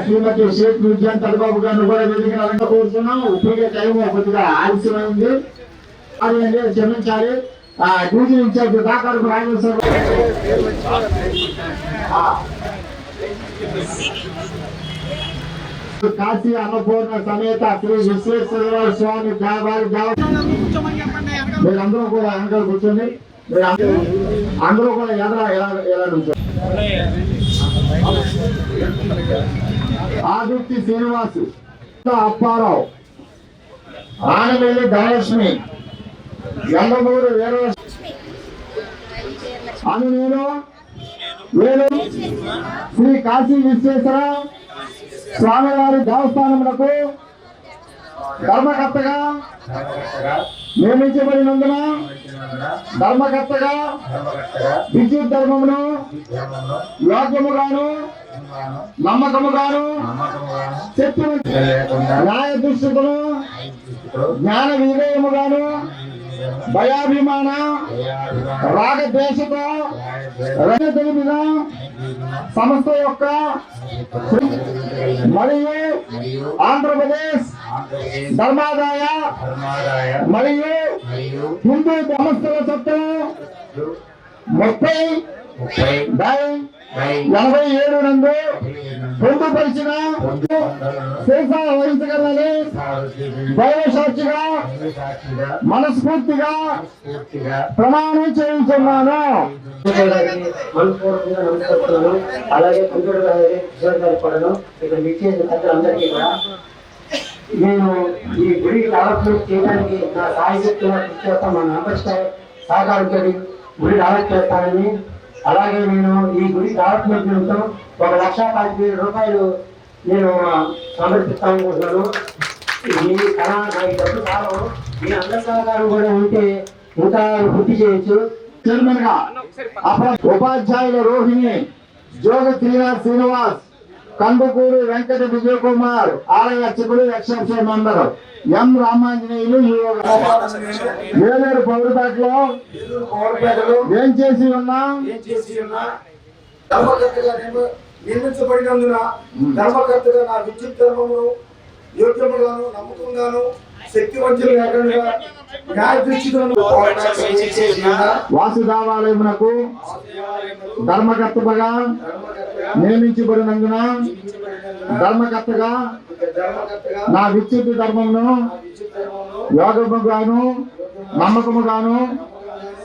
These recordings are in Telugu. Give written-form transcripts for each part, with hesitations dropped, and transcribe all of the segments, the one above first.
శ్రీమతి షేక్ విద్యాన్ తలబాబు గారిని కూడా వేదిక కోరుతున్నాం. ఇప్పటికే టైం కొద్దిగా ఆలస్యమైంది, అది క్షమించాలి. డ్యూటీ ఇన్ఛార్జ్ దాకారు రాజేశ్వర కాశీ అన్నపూర్ణ సమేత శ్రీ విశ్వేశ్వర స్వామి మీరందరూ కూడా వెనకాల కూర్చోండి. అందరూ కూడా ఎలా నుంచో ఆదిత్య శ్రీనివాస్, అప్పారావు, ఆనమల్లి ధనలక్ష్మి, ఎండమూరు వీరలక్ష్మి, అను నేను శ్రీ కాశీ విశ్వేశ్వర స్వామివారి దేవస్థానములకు ధర్మకర్తగా నియమించబడినందున ధర్మకర్తగా విద్యుత్ ధర్మమును యోగ్యముగాను నమ్మకముగాను న్యాయ దృష్టికును జ్ఞాన వివేయముగాను భయాభిమాన రాగద్వేషతో తెలిపిన సంస్థ యొక్క మరియు ఆంధ్రప్రదేశ్ ధర్మాదాయ మరియు హిందూ సంస్థల చట్టం 30/87 నందు పొందుపరిచిన శేషా వహించగలని దైవసాక్షిగా మనస్ఫూర్తిగా ప్రమాణం చేయించున్నాను. అలాగే ఇక్కడ విచ్చేసిన పెద్దలందరికీ కూడా నేను ఈ గుడికి డెవలప్మెంట్ చేయడానికి నా సాయశక్తిగా కృషి చేస్తాను. మా మెంబర్స్ సహకారంతో గుడి డెవలప్ చేస్తానని, అలాగే నేను ఈ గుడి డెవలప్మెంట్ నిమిత్తం 1,45,000 రూపాయలు నేను సమర్పిస్తాననుకుంటున్నాను. ఈ డబ్బు కాలం మీ అందరి సహకారం కూడా ఉంటే ఇంకా వృద్ధి చేయొచ్చు. చైర్మన్ గా ఉపాధ్యాయుల రోహిణి, జోగ శ్రీనివాస్, కందుకూరు వెంకట విజయ్ కుమార్, ఆలయ అర్చకులు, exception member M Ramanjaneyulu, Eleru పౌరపేటలో ఏం చేసి ఉన్నా ధర్మకర్తగా నిర్మించబడినందున ధర్మకర్తగా నా విద్యుత్ ధర్మమును యోగ్యముగాను నమ్మకంగాను శక్తివంతులు లేకుండా వాసుదేవాలయమునకు ధర్మకర్తగా నియమించబడినందున ధర్మకర్తగా నా విద్యుత్ ధర్మమును యోగముగాను నమ్మకముగాను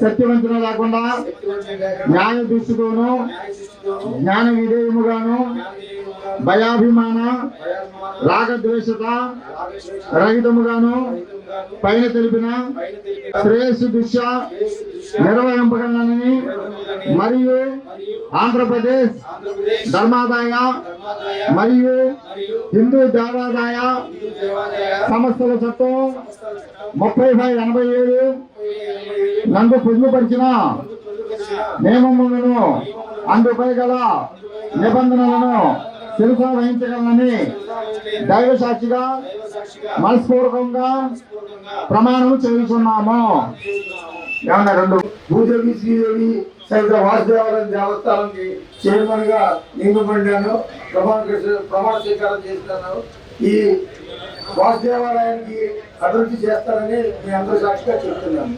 సత్యవంతులు లేకుండా న్యాయ దృష్టితోను జ్ఞాన విధేయముగాను భయాభిమాన రాగద్వేషత రహితముగాను పైన తెలిపిన శ్రేయస్సు దృష్ట్య నిర్వహింపగలనని మరియు ఆంధ్రప్రదేశ్ ధర్మాదాయ మరియు హిందూ దేవాదాయ సంస్థల చట్టం 30/87 నందు పొందుపరిచిన నియమములను అందుపై గల నిబంధనలను శిరసా వహించగలనని దైవ సాక్షిగా మనస్పూర్వకంగా ప్రమాణం చేస్తున్నాము. ఏమన్నా రెండు భూదేవి శ్రీదేవి సహిత వాసుదేవాలయం దేవస్థానానికి చైర్మన్ గా నియమింపబడ్డాను. ప్రమాణ స్వీకారం చేస్తున్నాను. ఈ వాసుదేవాలయానికి అభివృద్ధి చేస్తానని మీ అందరూ సాక్షిగా చెప్తున్నాను.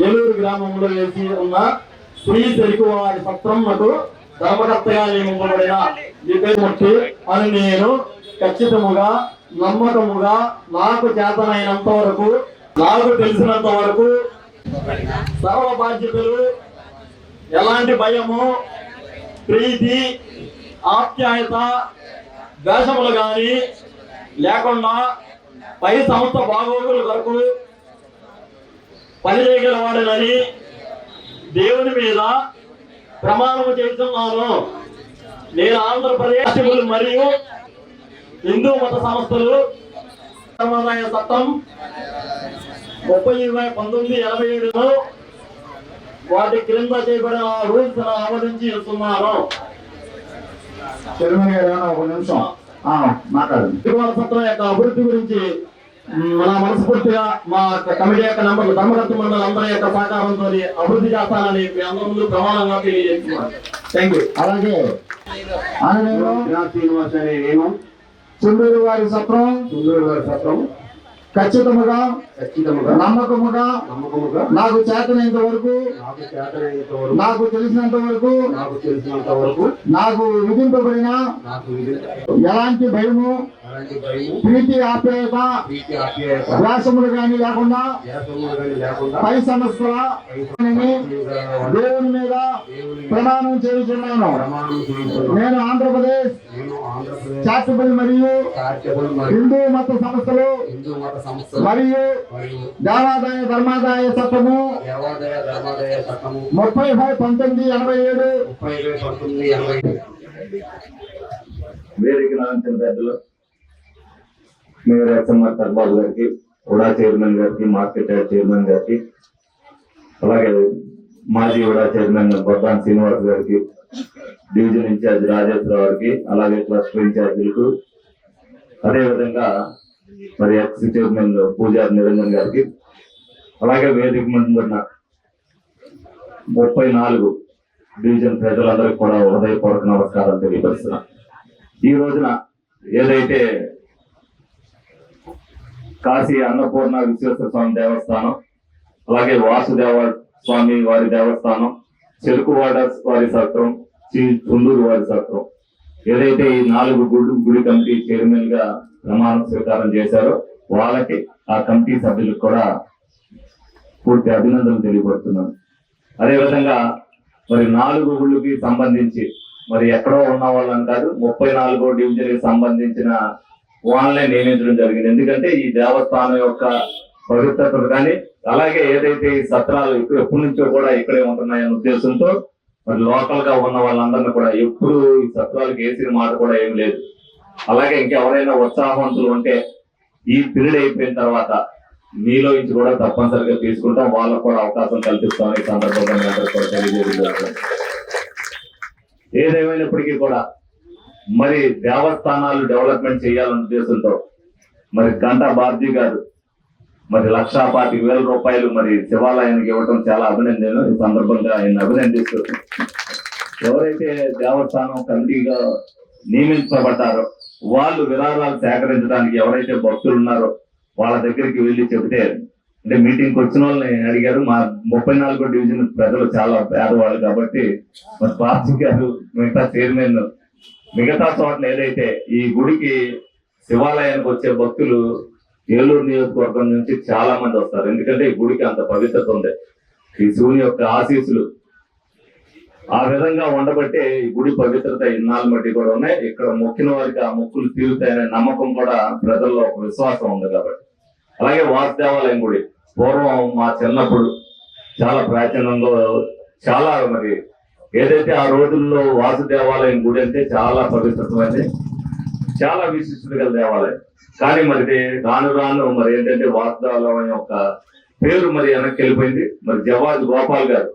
ఏలూరు గ్రామంలో వేసి ఉన్న శ్రీ తెలుగువారి సత్రం నటు ధర్మకర్తగా నియమింపబడిన దివ్యమూర్తి అని నేను ఖచ్చితముగా నమ్మకముగా నాకు చేతనైనంత వరకు నాకు తెలిసినంత వరకు సర్వ బాధ్యతలు ఎలాంటి భయము ప్రీతి ఆప్యాయత ద్వేషములు కానీ లేకుండా పై సంస్థ బాగోగుల కొరకు పని చేయగలవాడనని దేవుని మీద ప్రమాణము చేస్తున్నాను. నేను ఆంధ్రప్రదేశ్ మరియు హిందూ మత సంస్థలు సమాదాయ చట్టం 30/1987 వాటి క్రింద చేయబడిన రూల్స్ ఆమోదించి ఇస్తున్నాను. చైర్మన్ గారు ఒక నిమిషం మాట్లాడండి. తిరుమల సత్రం యొక్క అభివృద్ధి గురించి మన మనస్ఫూర్తిగా మా కమిటీ యొక్క నంబర్లు ధర్మకర్త మండలి అందరి యొక్క సహకారంతో అభివృద్ధి చేస్తానని మీ అందరి ముందు ప్రమాణంగా తెలియజేస్తున్నాను. Thank you. అలాగే శ్రీనివాస్ అనే నేను చుండూరు వారి సత్రం ఖచ్చితముగా నమ్మకముగా నాకు చేతనైనంత వరకు నాకు తెలిసినంత వరకు నాకు విధింపబడిన ఎలాంటి భయము ప్రీతి ఆప్యాయత వ్యాసములు కానీ లేకుండా పై సంస్థల దేవుని మీద ప్రమాణం చేస్తున్నాను. నేను ఆంధ్రప్రదేశ్ చారిటబుల్ మరియు హిందూ మత సంస్థలు మరియు దేవాదాయ ధర్మాదాయ చట్టము 30/1987 వేదిక నాంచిన పెద్దలు మేయర్ ఎస్ఎంఆర్ తర్బాబు గారికి, ఉడా చైర్మన్ గారికి, మార్కెట్ యార్డ్ చైర్మన్ గారికి, అలాగే మాజీ ఉడా చైర్మన్ బొద్దాన్ శ్రీనివాస్ గారికి, డివిజన్ ఇన్ఛార్జ్ రాజేశ్వరరావు గారికి, అలాగే క్లస్టర్ ఇన్ఛార్జీలకు, అదేవిధంగా మరి ఎక్స్ చైర్మన్ పూజారి నిరంజన్ గారికి, అలాగే వేదిక ముందున్న 34 డివిజన్ ప్రజలందరికీ కూడా హృదయపూర్వక నమస్కారాలు తెలియపరుస్తున్నా. ఈ రోజున ఏదైతే కాశీ అన్నపూర్ణ విశ్వేశ్వర స్వామి దేవస్థానం, అలాగే వాసుదేవ స్వామి వారి దేవస్థానం, చెరుకువాడ వారి సత్రం, శ్రీ చుండూరు వారి సత్రం, ఏదైతే ఈ 4 గుడి కమిటీ చైర్మన్ గా ప్రమాణ స్వీకారం చేశారో వాళ్ళకి ఆ కమిటీ సభ్యులకు కూడా పూర్తి అభినందనలు తెలియపడుతున్నాను. అదేవిధంగా మరి 4 గుళ్ళకి సంబంధించి మరి ఎక్కడో ఉన్న వాళ్ళని కాదు 34వ డివిజన్ కి సంబంధించిన వాళ్ళనే నియమించడం జరిగింది. ఎందుకంటే ఈ దేవస్థానం యొక్క పవిత్రత కానీ అలాగే ఏదైతే ఈ సత్రాలు ఎప్పటి నుంచో కూడా ఇక్కడే ఉంటున్నాయనే ఉద్దేశంతో మరి లోకల్ గా ఉన్న వాళ్ళందరినీ కూడా ఎప్పుడు ఈ సత్రాలకు వేసిన మాట కూడా ఏం లేదు. అలాగే ఇంకెవరైనా ఉత్సాహవంతులు ఉంటే ఈ పీరియడ్ అయిపోయిన తర్వాత మీలో నుంచి కూడా తప్పనిసరిగా తీసుకుంటాం, వాళ్ళకు కూడా అవకాశం కల్పిస్తాం. ఈ సందర్భంగా కూడా తెలియజేయడం. ఏదేమైనప్పటికీ కూడా మరి దేవస్థానాలు డెవలప్మెంట్ చేయాలన్న ఉద్దేశంతో మరి గంటా బాబ్జీ గారు మరి 1,25,000 రూపాయలు మరి శివాలయానికి ఇవ్వడం చాలా అభినందన. ఈ సందర్భంగా ఆయన అభినందిస్తూ ఎవరైతే దేవస్థానం కమిటీగా నియమించబడ్డారో వాళ్ళు విరాళాలు సేకరించడానికి ఎవరైతే భక్తులు ఉన్నారో వాళ్ళ దగ్గరికి వెళ్ళి చెబితే, అంటే మీటింగ్కి వచ్చిన వాళ్ళని అడిగారు. మా 34వ డివిజన్ ప్రజలు చాలా పేదవాళ్ళు కాబట్టి మరి బాబ్జీ గారు మిగతా చైర్మన్ మిగతా చోట్ల ఏదైతే ఈ గుడికి శివాలయానికి వచ్చే భక్తులు ఏలూరు నియోజకవర్గం నుంచి చాలా మంది వస్తారు. ఎందుకంటే ఈ గుడికి అంత పవిత్రత ఉంది. ఈ శివుని యొక్క ఆశీస్సులు ఆ విధంగా ఉండబట్టే ఈ గుడి పవిత్రత ఇన్నాళ్ళ మట్టి కూడా ఉన్నాయి. ఇక్కడ మొక్కిన వారికి ఆ మొక్కులు తీరుతాయనే నమ్మకం కూడా ప్రజల్లో ఒక విశ్వాసం ఉంది కాబట్టి. అలాగే వాసుదేవాలయం గుడి పూర్వం మా చిన్నప్పుడు చాలా ప్రాచీనంలో చాలా మరి ఏదైతే ఆ రోజుల్లో వాసుదేవాలయం గుడి అంటే చాలా పవిత్రమైనది, చాలా విశిష్టత గల దేవాలయం. కానీ మరి రాను రాను మరి ఏంటంటే వాసుదేవాలయం యొక్క పేరు మరి వెనక్కి వెళ్ళిపోయింది. మరి జవాజ్ గోపాల్ గారు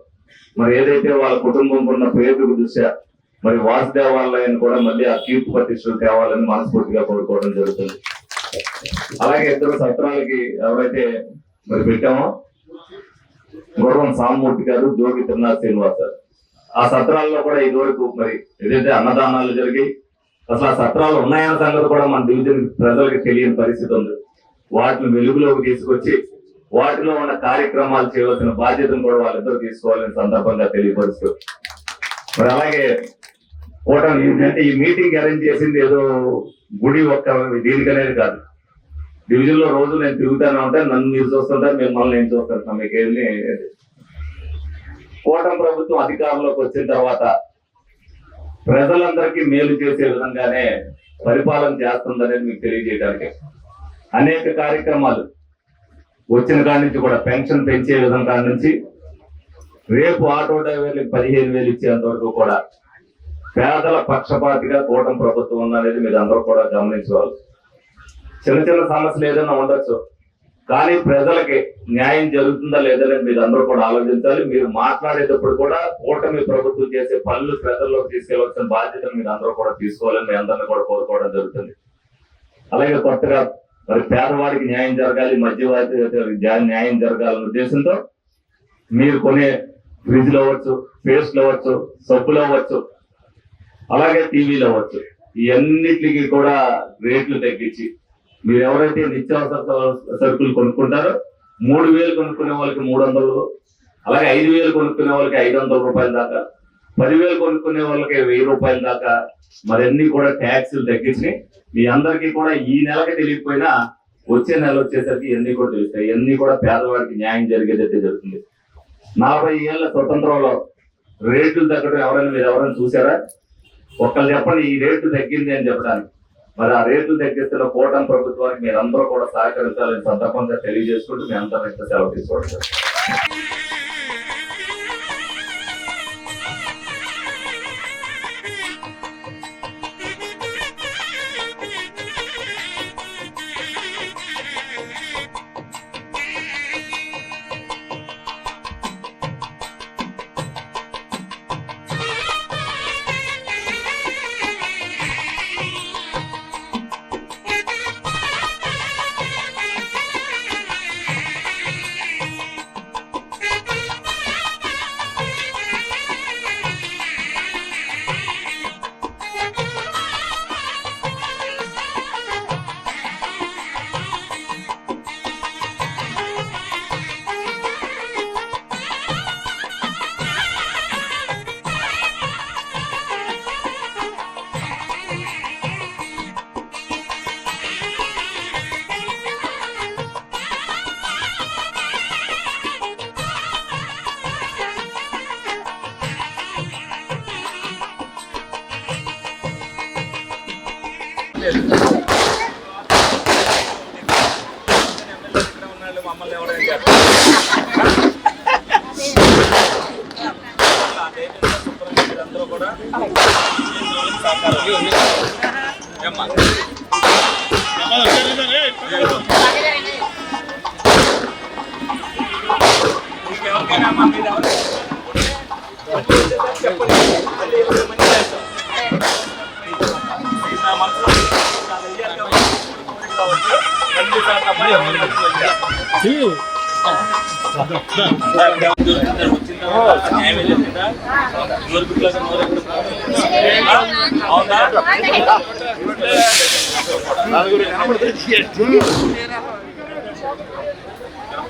మరి ఏదైతే వాళ్ళ కుటుంబం ఉన్న పేరు దృష్ట్యా మరి వాసుదేవాలయాన్ని కూడా మళ్ళీ ఆ కీర్తి ప్రతిష్టలు తేవాలని మనస్ఫూర్తిగా కోరుకోవడం జరుగుతుంది. అలాగే ఇద్దరు సత్రాలకి ఎవరైతే మరి పెట్టామో గుర్రం సామూర్తి గారు, జోగి తిరునాథ్ శ్రీనివాస్ గారు, ఆ సత్రాల్లో కూడా ఇదివరకు మరి ఏదైతే అన్నదానాలు జరిగి అసలు ఆ సత్రాలు ఉన్నాయన్న సంగతి కూడా మన డివిజన్ ప్రజలకు తెలియని పరిస్థితి ఉంది. వాటిని వెలుగులోకి తీసుకొచ్చి వాటిలో ఉన్న కార్యక్రమాలు చేయవలసిన బాధ్యతను కూడా వాళ్ళిద్దరూ తీసుకోవాలని సందర్భంగా తెలియపరుస్తూ, మరి అలాగే కూటమి ఏంటంటే ఈ మీటింగ్ అరేంజ్ చేసింది ఏదో గుడి ఒక్క దీనికనేది కాదు. డివిజన్ లో రోజు నేను తిరుగుతానే ఉంటాను, నన్ను మీరు చూస్తుంటారు, మిమ్మల్ని నేను చూస్తుంటాను. మీకేమి కూటమి ప్రభుత్వం అధికారంలోకి వచ్చిన తర్వాత ప్రజలందరికీ మేలు చేసే విధంగానే పరిపాలన చేస్తుందనేది మీకు తెలియజేయడానికి అనేక కార్యక్రమాలు వచ్చిన కాడి నుంచి కూడా పెన్షన్ పెంచే విధంగా నుంచి రేపు ఆటో డ్రైవర్లకు 15,000 ఇచ్చేంత వరకు కూడా పేదల పక్షపాతిగా కూటమి ప్రభుత్వం ఉందనేది మీరు అందరూ కూడా గమనించుకోవాలి. చిన్న చిన్న సమస్యలు ఏదైనా ఉండొచ్చు, కానీ ప్రజలకి న్యాయం జరుగుతుందా లేదని మీరు అందరూ కూడా ఆలోచించాలి. మీరు మాట్లాడేటప్పుడు కూడా కూటమి ప్రభుత్వం చేసే పనులు ప్రజల్లోకి తీసుకెళ్లాల్సిన బాధ్యతను మీరు అందరూ కూడా తీసుకోవాలని మీ అందరినీ కూడా కోరుకోవడం జరుగుతుంది. అలాగే కొత్తగా మరి పేదవాడికి న్యాయం జరగాలి, మధ్యవాడికి న్యాయం జరగాలన్న ఉద్దేశంతో మీరు కొనే ఫ్రిడ్జ్లు అవ్వచ్చు, పేస్ట్లు అవ్వచ్చు, సబ్బులు అవ్వచ్చు, అలాగే టీవీలు అవ్వచ్చు, ఇవన్నిటికి కూడా రేట్లు తగ్గించి మీరు ఎవరైతే నిత్యావసర సరుకులు కొనుక్కుంటారో 3,000 కొనుక్కునే వాళ్ళకి 300, అలాగే 5,000 కొనుక్కునే వాళ్ళకి 500 రూపాయల దాకా, 10,000 కొనుక్కునే వాళ్ళకి 1,000 రూపాయల దాకా మరన్నీ కూడా ట్యాక్సులు తగ్గించి మీ అందరికీ కూడా ఈ నెలకి తెలియకపోయినా వచ్చే నెల వచ్చేసరికి ఇవన్నీ కూడా తెలుస్తాయి. ఇవన్నీ కూడా పేదవాడికి న్యాయం జరిగేదైతే జరుగుతుంది. 40 ఏళ్ల స్వతంత్రంలో రేట్లు తగ్గడం మీరు ఎవరైనా చూసారా? ఒక్కళ్ళు చెప్పండి ఈ రేట్లు తగ్గింది అని చెప్పడానికి. మరి ఆ రేట్లు తగ్గిస్తున్న కూటమి ప్రభుత్వానికి మీరందరూ కూడా సహకరించాలని సందర్భంగా తెలియజేసుకుంటూ మీ అందరూ సెలవు తీసుకోవడం.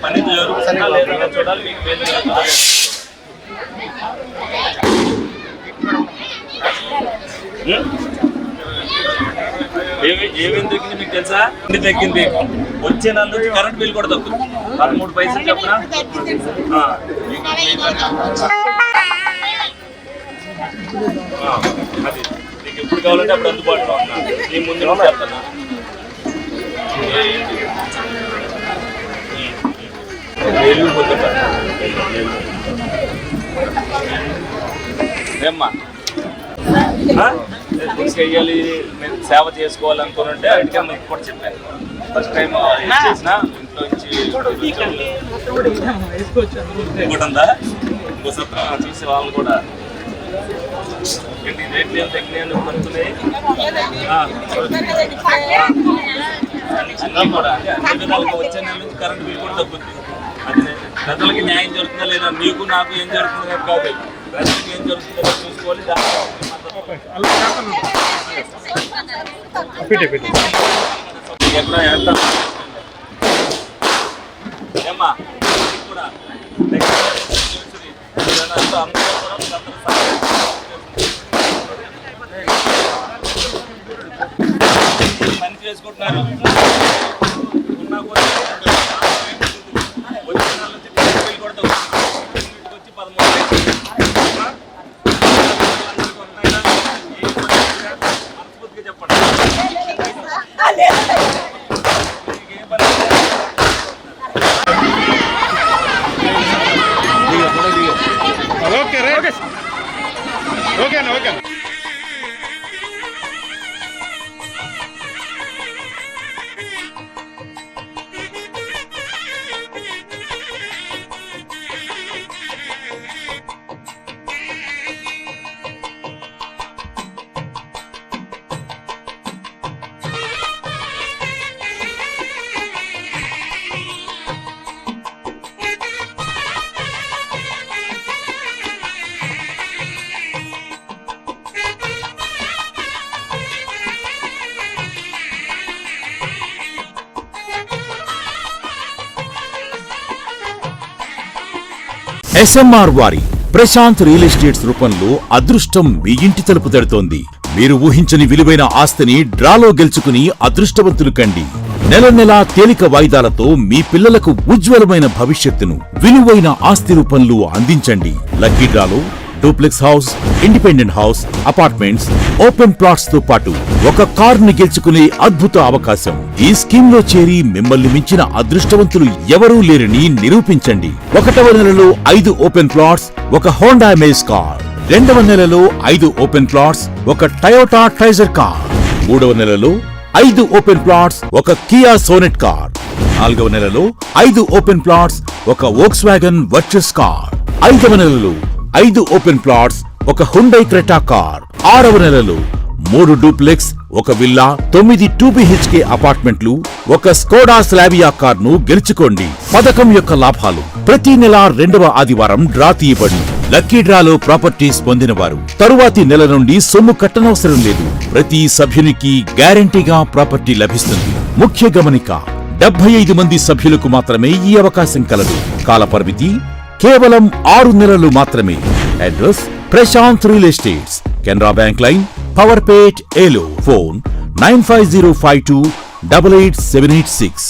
పని జరుగుతుందా లేదా చూడాలి. ఏమేమి తగ్గింది మీకు తెలుసా? తగ్గింది. వచ్చే నెల నుంచి కరెంట్ బిల్ కూడా తగ్గుతుంది. 13 పైసలు చెప్పిన అది నీకు ఎప్పుడు కావాలంటే అప్పుడు అందుబాటులో ఉన్నా. నీ ముందు చెప్తాను. ఏమ్మా చెయ్యాలి, నేను సేవ చేసుకోవాలనుకుంటే అందుకే మీకు కూడా చెప్పాను. ఫస్ట్ టైం చేసిన ఇంట్లో నుంచి ఇంకోటి ఉందా? ఇంకో సత్రం చూసే వాళ్ళు కూడా రేట్లు ఏం తగ్గినాయని కనుక్కున్నాయి అన్నీ కూడా అంటే అన్ని విధాలుగా వచ్చే నెల నుంచి కరెంట్ బిల్ కూడా తగ్గుద్ది. అది ప్రజలకి న్యాయం జరుగుతుందా లేదా, మీకు నాకు ఏం జరుగుతుందో కాదు, ప్రజలకి ఏం జరుగుతుందో చూసుకోవాలి. ఏమ్మా కూడా పని చేసుకుంటున్నారు. ఉన్నా కూడా వచ్చే నెల నుంచి కూడా వచ్చి 13 మనస్ఫూర్తిగా చెప్పండి. ఓకే. SMR వారి ప్రశాంత్ రియల్ ఎస్టేట్స్ రూపంలో అదృష్టం మీ ఇంటి తలుపు తడుతోంది. మీరు ఊహించని విలువైన ఆస్తిని డ్రాలో గెలుచుకుని అదృష్టవంతులు కండి. నెల నెలా తేలిక వాయిదాలతో మీ పిల్లలకు ఉజ్వలమైన భవిష్యత్తును విలువైన ఆస్తి రూపంలో అందించండి. లక్కీ డ్రాలో duplex house, independent house, apartments, open plots తో పాటు ఒక కారుని గెలుచుకునే అద్భుత అవకాశం. ఈ స్కీమ్ లో చేరి మిమ్మల్ని మించిన అదృష్టవంతులు ఎవరూ లేరని నిరూపించండి. 1వ నెలలో 5 ఓపెన్ ప్లాట్స్, ఒక హోండా అమేజ్ కార్. 2వ నెలలో 5 ఓపెన్ ప్లాట్స్, ఒక టయోటా ట్రైజర్ కార్. 3వ నెలలో 5 ఓపెన్ ప్లాట్స్, ఒక కియా సోనెట్ కార్. 4వ నెలలో 5 ఓపెన్ ప్లాట్స్, ఒక వోక్స్వాగన్ వర్చస్ కార్. 5వ నెలలో 5 ఓపెన్ ప్లాట్స్, ఒక హుండై క్రెటా కార్. 6వ నెలలో 3 డూప్లెక్స్, ఒక విల్లా, 9 2BHK అపార్ట్మెంట్లు, ఒక స్కోడా స్లావియా కార్ను గెలుచుకోండి. పథకం యొక్క లాభాలు: ప్రతి నెల 2వ ఆదివారం డ్రా తీయబడి లక్కీ డ్రాలో ప్రాపర్టీస్ పొందినవారు తరువాతి నెల నుండి సొమ్ము కట్టనవసరం లేదు. ప్రతి సభ్యునికి గ్యారంటీగా ప్రాపర్టీ లభిస్తుంది. ముఖ్య గమనిక: 75 మంది సభ్యులకు మాత్రమే ఈ అవకాశం కలదు. కాలపరిమితి కేవలం 6 నెలలు మాత్రమే. Address: Prashant real estates, Canara bank line, Powerpet, ఏలో. ఫోన్ 9505288786.